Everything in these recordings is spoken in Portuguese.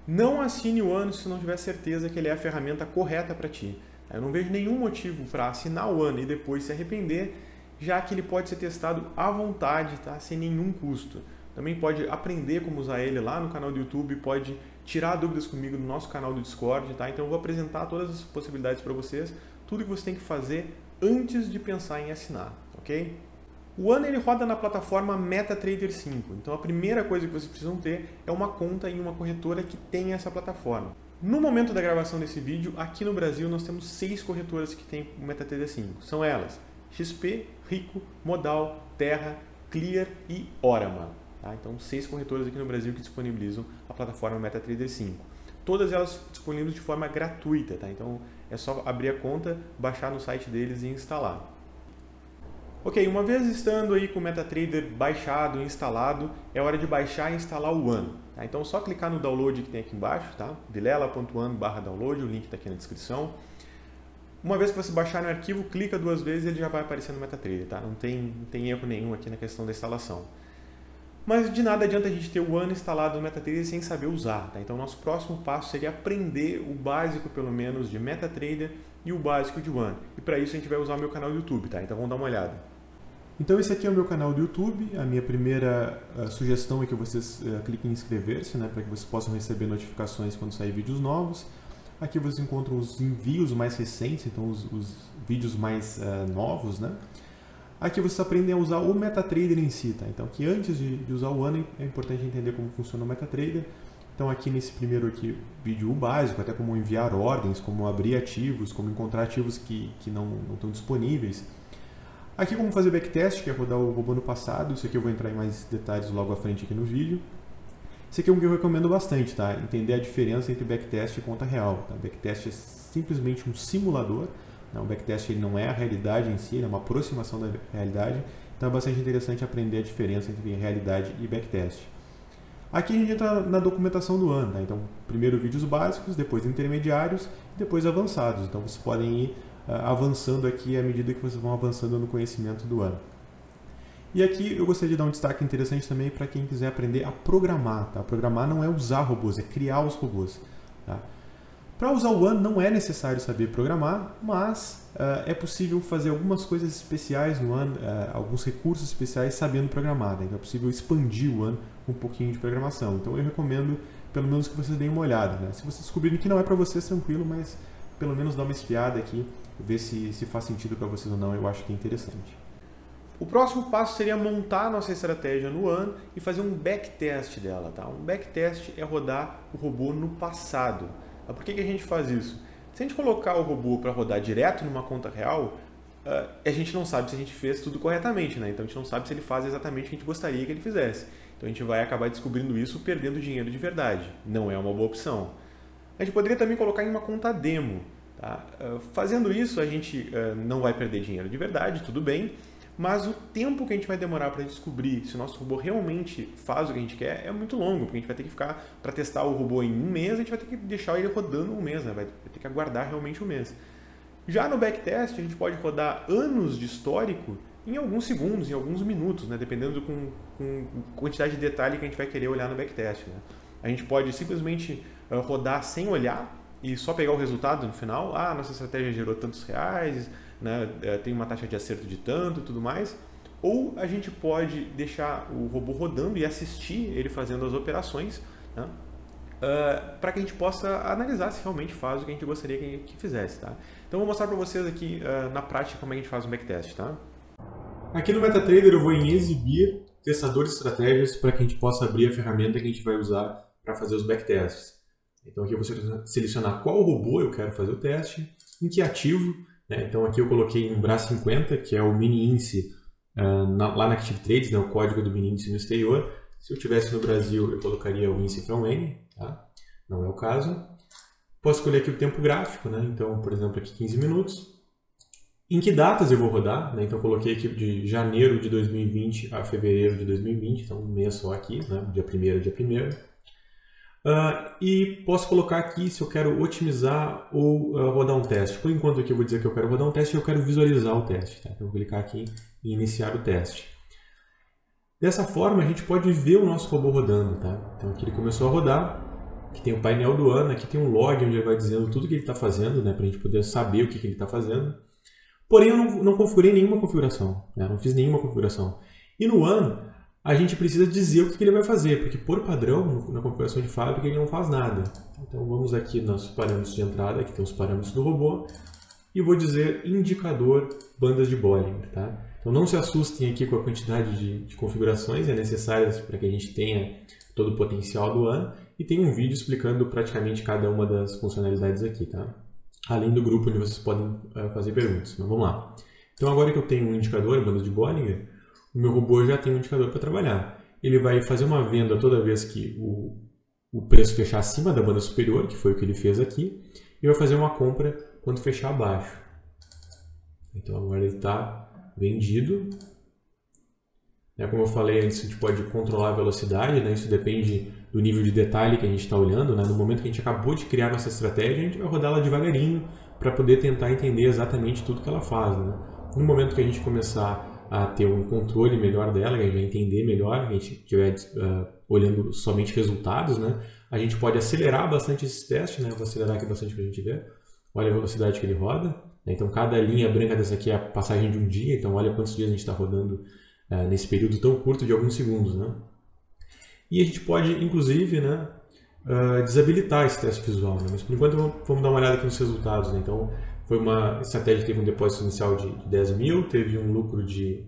Não assine o One se não tiver certeza que ele é a ferramenta correta para ti. Eu não vejo nenhum motivo para assinar o One e depois se arrepender, já que ele pode ser testado à vontade, tá? Sem nenhum custo. Também pode aprender como usar ele lá no canal do YouTube, pode tirar dúvidas comigo no nosso canal do Discord, tá? Então eu vou apresentar todas as possibilidades para vocês, tudo que você tem que fazer antes de pensar em assinar, ok? O One ele roda na plataforma MetaTrader 5, então a primeira coisa que vocês precisam ter é uma conta em uma corretora que tenha essa plataforma. No momento da gravação desse vídeo, aqui no Brasil nós temos 6 corretoras que têm o MetaTrader 5. São elas: XP, Rico, Modal, Terra, Clear e Orama. Tá? Então 6 corretoras aqui no Brasil que disponibilizam a plataforma MetaTrader 5. Todas elas disponíveis de forma gratuita, tá? Então é só abrir a conta, baixar no site deles e instalar. Ok, uma vez estando aí com o MetaTrader baixado e instalado, é hora de baixar e instalar o One. Tá? Então é só clicar no download que tem aqui embaixo, tá? vilela.one/download, o link está aqui na descrição. Uma vez que você baixar no arquivo, clica 2 vezes e ele já vai aparecer no MetaTrader, tá? Não tem erro nenhum aqui na questão da instalação. Mas de nada adianta a gente ter o One instalado no MetaTrader sem saber usar, tá? Então nosso próximo passo seria aprender o básico, pelo menos, de MetaTrader e o básico de One. E para isso a gente vai usar o meu canal do YouTube, tá? Então vamos dar uma olhada. Então esse aqui é o meu canal do YouTube. A minha primeira sugestão é que vocês cliquem em inscrever-se, né, para que vocês possam receber notificações quando sair vídeos novos. Aqui vocês encontram os envios mais recentes, então os vídeos mais novos, né? Aqui vocês aprendem a usar o MetaTrader em si, tá? Então aqui antes de usar o One é importante entender como funciona o MetaTrader. Então aqui nesse primeiro aqui, vídeo básico, até como enviar ordens, como abrir ativos, como encontrar ativos que não estão disponíveis. Aqui como fazer backtest, que é rodar o robô no passado. Isso aqui eu vou entrar em mais detalhes logo à frente aqui no vídeo. Isso aqui é um que eu recomendo bastante, tá? Entender a diferença entre backtest e conta real. Tá? Backtest é simplesmente um simulador. Né? O backtest ele não é a realidade em si, ele é uma aproximação da realidade. Então é bastante interessante aprender a diferença entre realidade e backtest. Aqui a gente entra na documentação do One. Tá? Então primeiro vídeos básicos, depois intermediários e depois avançados. Então vocês podem ir avançando aqui à medida que vocês vão avançando no conhecimento do One. E aqui eu gostaria de dar um destaque interessante também para quem quiser aprender a programar. Tá? Programar não é usar robôs, é criar os robôs. Tá? Para usar o One não é necessário saber programar, mas é possível fazer algumas coisas especiais no One, alguns recursos especiais sabendo programar. Tá? Então é possível expandir o One com um pouquinho de programação. Então eu recomendo pelo menos que vocês deem uma olhada. Né? Se vocês descobrirem que não é para vocês, tranquilo, mas pelo menos dá uma espiada aqui, ver se faz sentido para vocês ou não, eu acho que é interessante. O próximo passo seria montar a nossa estratégia no One e fazer um backtest dela. Tá? Um backtest é rodar o robô no passado. Por que a gente faz isso? Se a gente colocar o robô para rodar direto numa conta real, a gente não sabe se a gente fez tudo corretamente. Né? Então a gente não sabe se ele faz exatamente o que a gente gostaria que ele fizesse. Então a gente vai acabar descobrindo isso perdendo dinheiro de verdade. Não é uma boa opção. A gente poderia também colocar em uma conta demo. Tá? Fazendo isso, a gente não vai perder dinheiro de verdade, tudo bem, mas o tempo que a gente vai demorar para descobrir se o nosso robô realmente faz o que a gente quer é muito longo, porque a gente vai ter que ficar, para testar o robô em um mês, a gente vai ter que deixar ele rodando um mês, né? Vai ter que aguardar realmente um mês. Já no backtest, a gente pode rodar anos de histórico em alguns segundos, em alguns minutos, né? Dependendo com quantidade de detalhe que a gente vai querer olhar no backtest. Né? A gente pode simplesmente rodar sem olhar e só pegar o resultado no final. Nossa estratégia gerou tantos reais, né? Tem uma taxa de acerto de tanto e tudo mais. Ou a gente pode deixar o robô rodando e assistir ele fazendo as operações, né? Para que a gente possa analisar se realmente faz o que a gente gostaria que fizesse. Tá? Então vou mostrar para vocês aqui na prática como é que a gente faz um backtest. Tá? Aqui no MetaTrader eu vou em exibir testador de estratégias para que a gente possa abrir a ferramenta que a gente vai usar para fazer os backtests. Então aqui eu vou selecionar qual robô eu quero fazer o teste, em que ativo. Né? Então aqui eu coloquei um BRA50, que é o mini índice lá na Active Trades, né? O código do mini índice no exterior. Se eu tivesse no Brasil, eu colocaria o índice from N, tá? Não é o caso. Posso escolher aqui o tempo gráfico, né? Então, por exemplo, aqui 15 minutos. Em que datas eu vou rodar? Né? Então, eu coloquei aqui de janeiro de 2020 a fevereiro de 2020, então um mês só aqui, né? Dia 1º a dia 1º. E posso colocar aqui se eu quero otimizar ou rodar um teste. Por enquanto aqui eu vou dizer que eu quero rodar um teste e eu quero visualizar o teste. Tá? Então, eu vou clicar aqui em iniciar o teste. Dessa forma, a gente pode ver o nosso robô rodando. Tá? Então aqui ele começou a rodar. Aqui tem o painel do ano, aqui tem um log onde ele vai dizendo tudo que ele está fazendo, né, para a gente poder saber o que ele está fazendo. Porém, eu não configurei nenhuma configuração, né, não fiz nenhuma configuração. E no ano, a gente precisa dizer o que ele vai fazer, porque por padrão, na configuração de fábrica, ele não faz nada. Então vamos aqui nos parâmetros de entrada, aqui tem os parâmetros do robô, e vou dizer indicador bandas de Bollinger. Tá? Então não se assustem aqui com a quantidade de configurações necessárias para que a gente tenha todo o potencial do ano, e tem um vídeo explicando praticamente cada uma das funcionalidades aqui, tá? Além do grupo onde vocês podem fazer perguntas. Mas vamos lá. Então agora que eu tenho um indicador, bandas de Bollinger, o meu robô já tem um indicador para trabalhar. Ele vai fazer uma venda toda vez que o preço fechar acima da banda superior, que foi o que ele fez aqui, e vai fazer uma compra quando fechar abaixo. Então agora ele está vendido. Como eu falei antes, a gente pode controlar a velocidade, né? Isso depende do nível de detalhe que a gente está olhando. Né? No momento que a gente acabou de criar nossa estratégia, a gente vai rodar ela devagarinho para poder tentar entender exatamente tudo que ela faz. Né? No momento que a gente começar a ter um controle melhor dela, que a gente vai entender melhor, que a gente estiver olhando somente resultados, né? A gente pode acelerar bastante esse teste, né? Eu vou acelerar aqui bastante para a gente ver. Olha a velocidade que ele roda. Né? Então, cada linha branca dessa aqui é a passagem de um dia, então olha quantos dias a gente está rodando nesse período tão curto de alguns segundos. Né? E a gente pode, inclusive, né, desabilitar esse teste visual. Né? Mas, por enquanto, vamos dar uma olhada aqui nos resultados. Né? Então, foi uma estratégia que teve um depósito inicial de 10 mil, teve um lucro de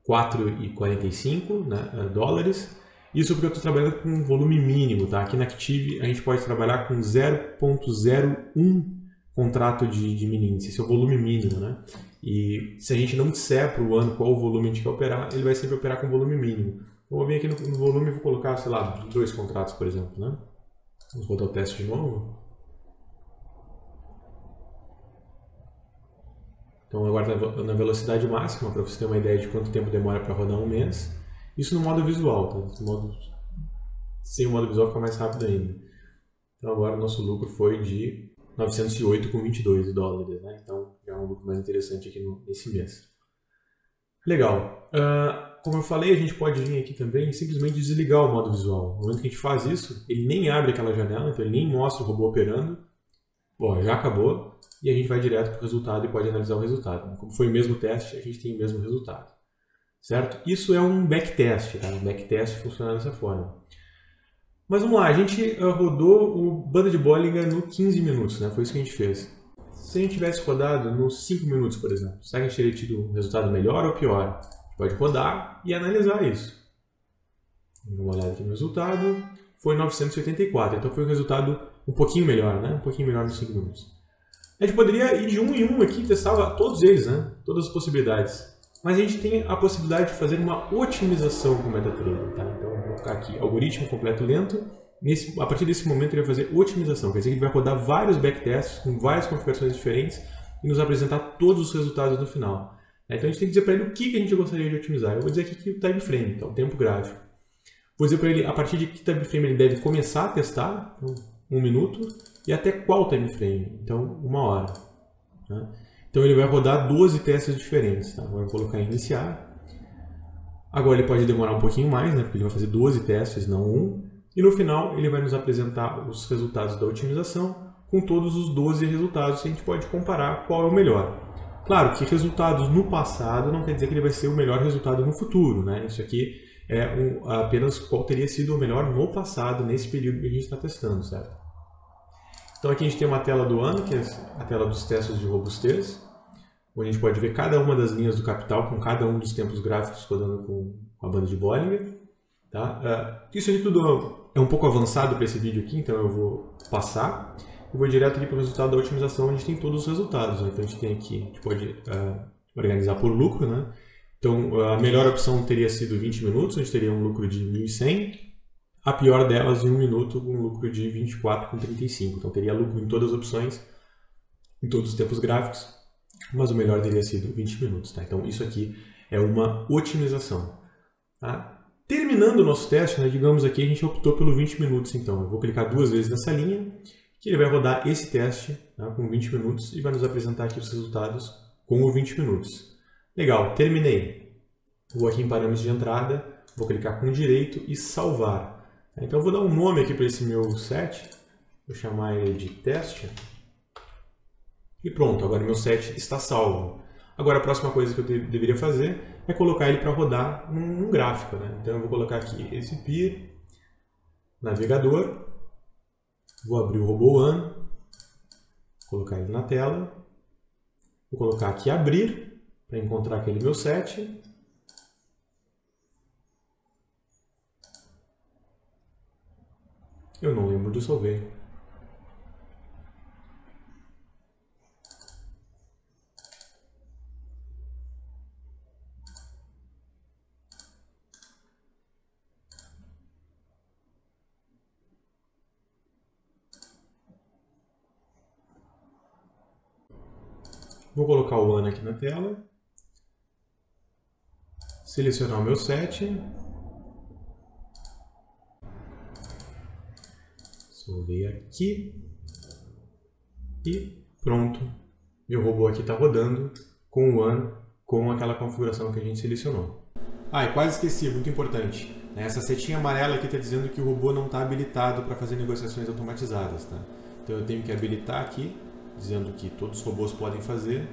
4,45 dólares. Isso porque eu estou trabalhando com um volume mínimo. Tá? Aqui na Active a gente pode trabalhar com 0,01 contrato de mini índice. Esse é o volume mínimo. Né? E se a gente não disser para o ano qual o volume a gente quer operar, ele vai sempre operar com volume mínimo. Então, eu vou vir aqui no volume e vou colocar, sei lá, 2 contratos, por exemplo. Né? Vamos rodar o teste de novo. Então agora na velocidade máxima, para você ter uma ideia de quanto tempo demora para rodar um mês. Isso no modo visual, tá? Sem o modo visual fica mais rápido ainda. Então agora o nosso lucro foi de 908,22 dólares, né? Então já é um lucro mais interessante aqui nesse mês. Legal. Como eu falei, a gente pode vir aqui também e simplesmente desligar o modo visual. No momento que a gente faz isso, ele nem abre aquela janela, então ele nem mostra o robô operando. Bom, já acabou. E a gente vai direto para o resultado e pode analisar o resultado. Como foi o mesmo teste, a gente tem o mesmo resultado. Certo? Isso é um backtest. Tá? Um backtest funciona dessa forma. Mas vamos lá, a gente rodou o banda de Bollinger no 15 minutos. Né? Foi isso que a gente fez. Se a gente tivesse rodado nos 5 minutos, por exemplo, será que a gente teria tido um resultado melhor ou pior? A gente pode rodar e analisar isso. Vamos dar uma olhada aqui no resultado. Foi 984, então foi um resultado um pouquinho melhor, né? Um pouquinho melhor nos 5 minutos. A gente poderia ir de um em um aqui e testar todos eles, né? Todas as possibilidades. Mas a gente tem a possibilidade de fazer uma otimização com o MetaTrader. Tá? Então, eu vou colocar aqui algoritmo completo lento. A partir desse momento ele vai fazer otimização. Quer dizer que ele vai rodar vários backtests com várias configurações diferentes e nos apresentar todos os resultados no final. Então a gente tem que dizer para ele o que a gente gostaria de otimizar. Eu vou dizer aqui que o time frame, então o tempo gráfico. Vou dizer para ele a partir de que time frame ele deve começar a testar, então 1 minuto, e até qual time frame, então 1 hora. Tá? Então ele vai rodar 12 testes diferentes. Tá? Agora eu vou colocar em iniciar. Agora ele pode demorar um pouquinho mais, né? Porque ele vai fazer 12 testes, não 1. E no final ele vai nos apresentar os resultados da otimização com todos os 12 resultados que a gente pode comparar qual é o melhor. Claro que resultados no passado não quer dizer que ele vai ser o melhor resultado no futuro. Né? Isso aqui é apenas qual teria sido o melhor no passado, nesse período que a gente está testando. Certo? Então aqui a gente tem uma tela do ano, que é a tela dos testes de robustez, onde a gente pode ver cada uma das linhas do capital com cada um dos tempos gráficos rodando com a banda de Bollinger. Tá? Isso aqui tudo é um pouco avançado para esse vídeo aqui, então eu vou passar e vou direto aqui para o resultado da otimização, onde a gente tem todos os resultados. Né? Então a gente tem aqui, a gente pode organizar por lucro. Né? Então a melhor opção teria sido 20 minutos, a gente teria um lucro de 1.100. A pior delas, em 1 minuto, um lucro de 24,35. Então teria lucro em todas as opções, em todos os tempos gráficos, mas o melhor teria sido 20 minutos. Tá? Então isso aqui é uma otimização. Tá? Terminando o nosso teste, né, digamos aqui, a gente optou pelo 20 minutos. Então eu vou clicar 2 vezes nessa linha, que ele vai rodar esse teste, tá, com 20 minutos e vai nos apresentar aqui os resultados com os 20 minutos. Legal, terminei. Vou aqui em parâmetros de entrada, vou clicar com direito e salvar. Então eu vou dar um nome aqui para esse meu set, vou chamar ele de teste. E pronto, agora meu set está salvo. Agora a próxima coisa que eu deveria fazer é colocar ele para rodar num gráfico, né? Então eu vou colocar aqui exibir, navegador, vou abrir o RoboOne, colocar ele na tela, vou colocar aqui abrir, para encontrar aquele meu set. Eu não lembro de salvar. Vou colocar o One aqui na tela, selecionar o meu set, salvei aqui e pronto. Meu robô aqui está rodando com o One, com aquela configuração que a gente selecionou. Ah, e quase esqueci, muito importante. Essa setinha amarela aqui está dizendo que o robô não está habilitado para fazer negociações automatizadas, tá? Então eu tenho que habilitar aqui, dizendo que todos os robôs podem fazer,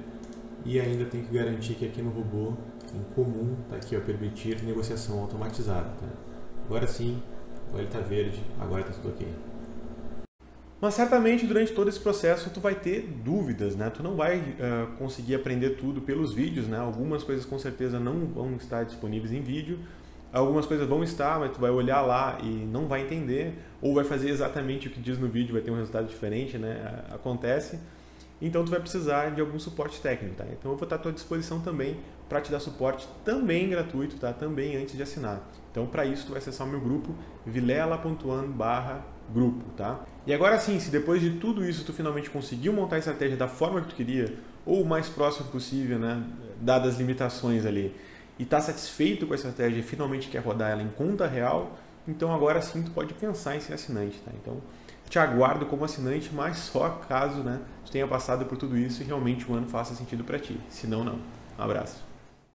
e ainda tenho que garantir que aqui no robô, em comum, está aqui, ó, permitir negociação automatizada. Tá? Agora sim, agora ele está verde, agora está tudo ok. Mas certamente durante todo esse processo tu vai ter dúvidas, né? Tu não vai conseguir aprender tudo pelos vídeos, né? Algumas coisas com certeza não vão estar disponíveis em vídeo, algumas coisas vão estar, mas tu vai olhar lá e não vai entender, ou vai fazer exatamente o que diz no vídeo, vai ter um resultado diferente, né? Acontece. Então tu vai precisar de algum suporte técnico, tá? Então eu vou estar à tua disposição também para te dar suporte também gratuito, tá? Também antes de assinar. Então para isso tu vai acessar o meu grupo vilela.one/grupo, tá? E agora sim, se depois de tudo isso tu finalmente conseguiu montar a estratégia da forma que tu queria, ou o mais próximo possível, né? Dadas as limitações ali, e está satisfeito com a estratégia e finalmente quer rodar ela em conta real, então agora sim tu pode pensar em ser assinante, tá? Então te aguardo como assinante, mas só caso, né, tu tenha passado por tudo isso e realmente o ano faça sentido para ti. Se não, não. Um abraço.